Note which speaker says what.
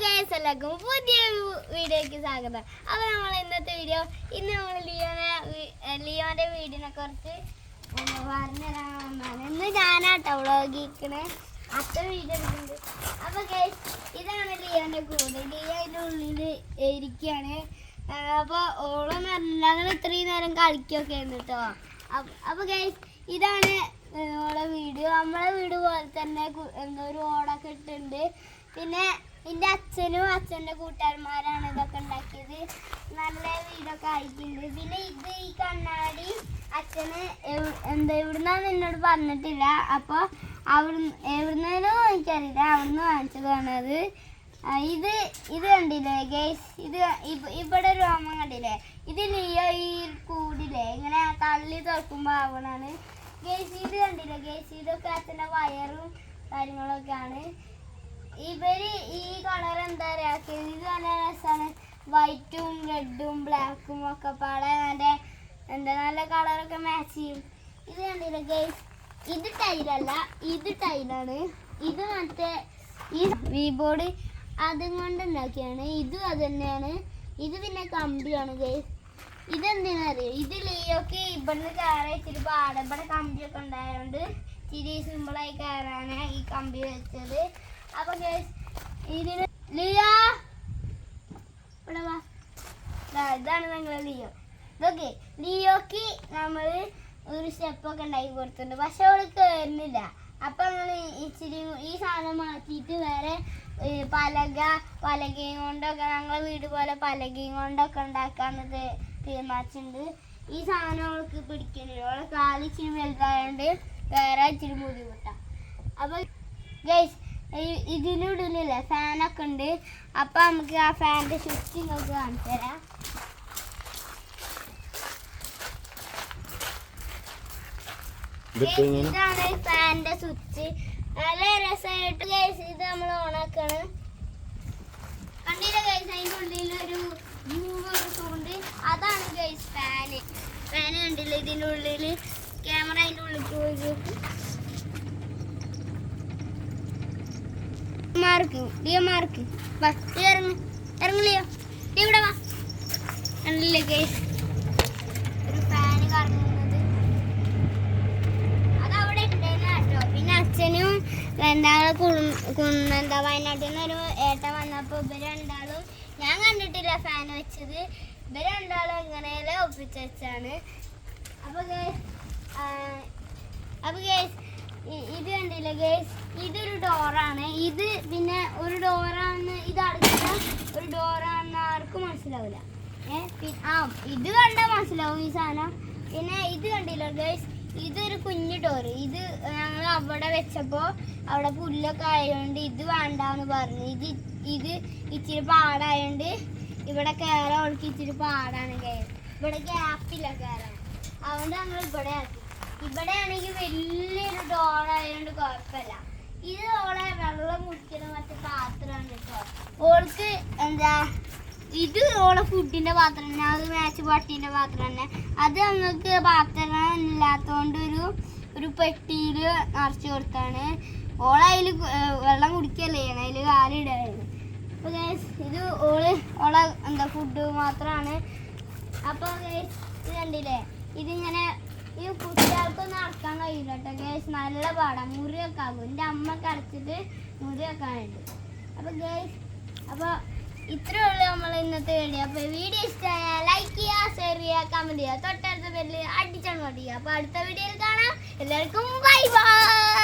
Speaker 1: Guys എല്ലാവർക്കും പുതിയ വീഡിയോയ്ക്ക് സ്വാഗതം. അപ്പോൾ നമ്മൾ ഇന്നത്തെ വീഡിയോ നമ്മൾ ലിയോന്റെ വീടിനെ കുറിച്ച് പറഞ്ഞുതരാൻ ഇന്ന് ഞാനാട്ടോ വ്ളോഗിക്കണേ. അത്ര വീഡിയോ എടുക്കുന്നുണ്ട്. അപ്പോൾ ഗൈസ് ഇതാണ് ലിയോന്റെ കൂട്. ലിയോ അതിൻ്റെ ഉള്ളിൽ ഇരിക്കുകയാണ്. അപ്പോൾ ഓളൊന്നും ഞങ്ങൾ ഇത്രയും നേരം കളിക്കുകയൊക്കെ ആയിരുന്നു കേട്ടോ. അപ്പോൾ ഗൈസ് ഇതാണ് ഓളെ വീട്. നമ്മളെ വീട് പോലെ തന്നെ ഒരു ഓടൊക്കെ ഇട്ടുണ്ട്. പിന്നെ എൻ്റെ അച്ഛനും അച്ഛൻ്റെ കൂട്ടുകാരന്മാരാണ് ഇതൊക്കെ ഉണ്ടാക്കിയത്. നല്ല വീടൊക്കെ ആയിട്ടുണ്ട്. പിന്നെ ഈ കണ്ണാടി അച്ഛന് എവിടുന്നാന്ന് എന്നോട് പറഞ്ഞിട്ടില്ല. അപ്പോൾ എവിടുന്നോ എനിക്കറിയില്ല, അവിടുന്ന് വാങ്ങിച്ചതാണ് അത്. ഇത് കണ്ടില്ലേ ഗൈസ്, ഇവിടെ രോമം കണ്ടില്ലേ? ഇത് ലിയോ ഈ കൂടില്ലേ ഇങ്ങനെ തള്ളി തുറക്കുമ്പോൾ ആവണാണ് ഗൈസ്. ഇത് കണ്ടില്ലേ ഗൈസ്, ഇതൊക്കെ അച്ഛൻ്റെ വയറും കാര്യങ്ങളൊക്കെയാണ്. ഇവര് ഈ കളർ എന്താ പറയുക, ഇത് നല്ല രസമാണ്. വൈറ്റും റെഡും ബ്ലാക്കും ഒക്കെ പാടെ നല്ല കളറൊക്കെ മാച്ച് ചെയ്യും. ഇത് കണ്ടില്ലേ ഗൈസ്, ഇത് ടൈലല്ല, ഇത് ടൈലാണ്. ഇത് മറ്റേ ഈ വീബോർഡ് അതും കൊണ്ട് ഉണ്ടാക്കിയാണ്. ഇതും അത് തന്നെയാണ്. ഇത് പിന്നെ കമ്പിയാണ് ഗൈസ്. ഇതെന്തിനറിയോ, ഇത് ലിയോക്ക് ഇവിടുന്ന് കയറി ഇച്ചിരി പാടെ ഇവിടെ കമ്പിയൊക്കെ ഉണ്ടായതുകൊണ്ട് ഇച്ചിരി സിമ്പിളായി കയറാനാണ് ഈ കമ്പി വെച്ചത്. അപ്പൊ ഇതിന് ലിയോ ഇവിടെ വാ, ഇതാണ് ഞങ്ങളെ ലിയോ. ഇതൊക്കെ ലിയോക്ക് നമ്മൾ ഒരു സ്റ്റെപ്പൊക്കെ ഉണ്ടാക്കി കൊടുത്തിട്ടുണ്ട്. പക്ഷെ അവള് കയറുന്നില്ല. അപ്പൊ നമ്മൾ ഇച്ചിരി ഈ സാധനം മാറ്റിയിട്ട് വേറെ പലകയും കൊണ്ടൊക്കെ ഞങ്ങളെ വീട് പോലെ പലകയും കൊണ്ടൊക്കെ ഉണ്ടാക്കാന്നത് തീരുമാനിച്ചിട്ടുണ്ട്. ഈ സാധനം അവൾക്ക് പിടിക്കുന്നില്ല. അവളെ കാല് ഇച്ചിരി വലുതായതുകൊണ്ട് വേറെ ഇച്ചിരി ബുദ്ധിമുട്ടാണ്. അപ്പൊ ഗൈസ് ഇതിനുള്ളിലല്ലേ ഫാനൊക്കെ ഉണ്ട്. അപ്പൊ നമുക്ക് ആ ഫാനിന്റെ സ്വിച്ച് നിങ്ങൾക്ക് കാണിച്ചു തരാം. ഇതാണ് ഫാനിന്റെ സ്വിച്ച്. നല്ല രസമായിട്ട് ഗൈസ് ഇത് നമ്മൾ ഓണാക്കാണ്. കണ്ടില്ല ഗൈസ്, അതിൻ്റെ ഉള്ളിൽ ഒരു ഉണ്ട്. അതാണ് ഗൈസ് ഫാന്. കണ്ടില്ല ഇതിൻ്റെ ഉള്ളിൽ ക്യാമറ അതിൻ്റെ ഉള്ളിൽ പോയി മാർക്ക് ഇറങ്ങില്ലയോ ഇവിടെ വാ. കണ്ടില്ലേ ഗൈസ്, ഒരു ഫാന് കറങ്ങുന്നത് അതവിടെ ഉണ്ടായിരുന്നു കേട്ടോ. പിന്നെ അച്ഛനും എന്താ വയനാട്ടിൽ നിന്ന് ഒരു ഏട്ടൻ വന്നപ്പോൾ ഇവര് രണ്ടാളും ഞാൻ കണ്ടിട്ടില്ല ഫാൻ വെച്ചത്. ഇവര് രണ്ടാളും എങ്ങനെയല്ലേ ഒപ്പിച്ച് വെച്ചാണ്. അപ്പൊ ഗൈസ് ഇത് കണ്ടില്ല ഗൈസ്, ഇതൊരു ഡോറാണ്. ഇത് പിന്നെ ഒരു ഡോറാണ്, ഇത് അടച്ച ഒരു ഡോറാണെന്ന് ആർക്കും മനസ്സിലാവില്ല. ഇത് കണ്ടാൽ മനസ്സിലാവും ഈ സാധനം. പിന്നെ ഇത് കണ്ടില്ല ഗൈസ്, ഇതൊരു കുഞ്ഞു ഡോറ്. ഇത് ഞങ്ങൾ അവിടെ വെച്ചപ്പോൾ അവിടെ പുല്ലൊക്കെ ആയതുകൊണ്ട് ഇത് വേണ്ടാന്ന് പറഞ്ഞു. ഇത് ഇച്ചിരി പാടായതുകൊണ്ട് ഇവിടെ കയറാൻ അവൾക്ക് ഇച്ചിരി പാടാണ്. ഇവിടെ ഗ്യാപ്പില്ല കയറാൻ, അതുകൊണ്ട് ഞങ്ങൾ ഇവിടെ ആക്കി. ഇവിടെ ആണെങ്കിൽ വലിയൊരു ഡോറായതുകൊണ്ട് കുഴപ്പമില്ല. ഇത് ഓളെ വെള്ളം കുടിക്കുന്ന മറ്റേ പാത്രമാണ് കേട്ടോ. ഓൾക്ക് ഇത് ഓളെ ഫുഡിന്റെ പാത്രം തന്നെ, അത് മാച്ച് പട്ടീൻ്റെ പാത്രം തന്നെ. അത് ഞങ്ങൾക്ക് പാത്രം ഇല്ലാത്തതുകൊണ്ട് ഒരു പെട്ടിയിൽ നിറച്ച് കൊടുത്താണ്. ഓളതിൽ വെള്ളം കുടിക്കല്ലേ ചെയ്യണം, അതിൽ കാലിടായിരുന്നു. അപ്പോൾ ഇത് ഓളെ ഫുഡ് മാത്രമാണ്. അപ്പോൾ ഇത് കണ്ടില്ലേ, ഇതിങ്ങനെ ഈ കുട്ടികൾക്കൊന്നും നടക്കാൻ കഴിയില്ല കേട്ടോ ഗേസ്. നല്ല പാടാണ്, മുറിയൊക്കെ ആകും. എൻ്റെ അമ്മക്ക് അടച്ചിട്ട് മുറിയൊക്കെ ആയിട്ട്. അപ്പോൾ ഇത്രയേ ഉള്ളൂ നമ്മൾ ഇന്നത്തെ വീഡിയോ. അപ്പോൾ വീഡിയോ ഇഷ്ടമായാൽ ലൈക്ക് ചെയ്യുക, ഷെയർ ചെയ്യുക, കമൻറ്റ് ചെയ്യുക, തൊട്ടടുത്ത പേരിൽ അടിച്ചാൽ മതി. അപ്പോൾ അടുത്ത വീഡിയോയിൽ കാണാം. എല്ലാവർക്കും ബൈ ബൈ.